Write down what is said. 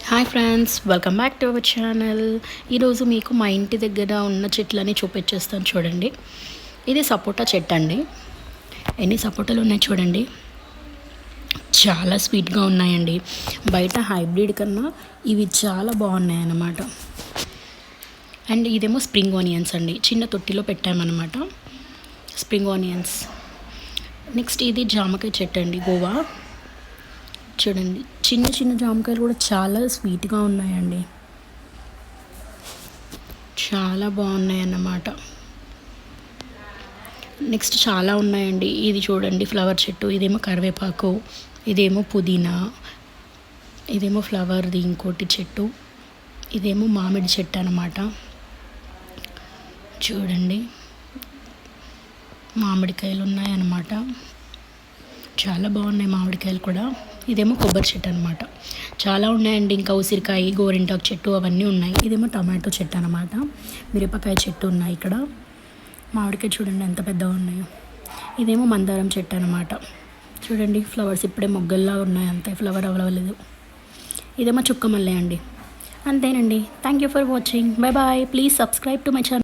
Hi friends, welcome back to our channel. ఈరోజు మీకు మా ఇంటి దగ్గర ఉన్న చెట్లని చూపించేస్తాను చూడండి. ఇది సపోటా చెట్టు అండి. ఎన్ని సపోటాలు ఉన్నాయి చూడండి. చాలా స్వీట్గా ఉన్నాయండి. బయట హైబ్రిడ్ కన్నా ఇవి చాలా బాగున్నాయి అన్నమాట. అండ్ ఇదేమో స్ప్రింగ్ ఆనియన్స్ అండి. చిన్న తొట్టిలో పెట్టామన్నమాట స్ప్రింగ్ ఆనియన్స్. నెక్స్ట్ ఇది జామకాయ చెట్టు అండి, గోవా. చూడండి, చిన్న చిన్న జామకాయలు కూడా చాలా స్వీట్గా ఉన్నాయండి. చాలా బాగున్నాయి అన్నమాట. నెక్స్ట్ చాలా ఉన్నాయండి. ఇది చూడండి, ఫ్లవర్ చెట్టు. ఇదేమో కరివేపాకు, ఇదేమో పుదీనా, ఇదేమో ఫ్లవర్ది ఇంకోటి చెట్టు, ఇదేమో మామిడి చెట్టు అన్నమాట. చూడండి, మామిడికాయలు ఉన్నాయన్నమాట. చాలా బాగున్నాయి మామిడికాయలు కూడా. ఇదేమో కొబ్బరి చెట్టు అనమాట. చాలా ఉన్నాయండి. ఇంకా ఉసిరికాయ, గోరింటాకు చెట్టు అవన్నీ ఉన్నాయి. ఇదేమో టమాటో చెట్టు అనమాట. మిరపకాయ చెట్టు ఉన్నాయి ఇక్కడ. మామిడికాయ చూడండి ఎంత పెద్దగా ఉన్నాయో. ఇదేమో మందారం చెట్టు అనమాట. చూడండి, ఫ్లవర్స్ ఇప్పుడే మొగ్గల్లా ఉన్నాయి, అంతే, ఫ్లవర్ అవ్వలేదు. ఇదేమో చుక్క మల్లె అండి. అంతేనండి. Thank you for watching. Bye bye. Please subscribe to my channel.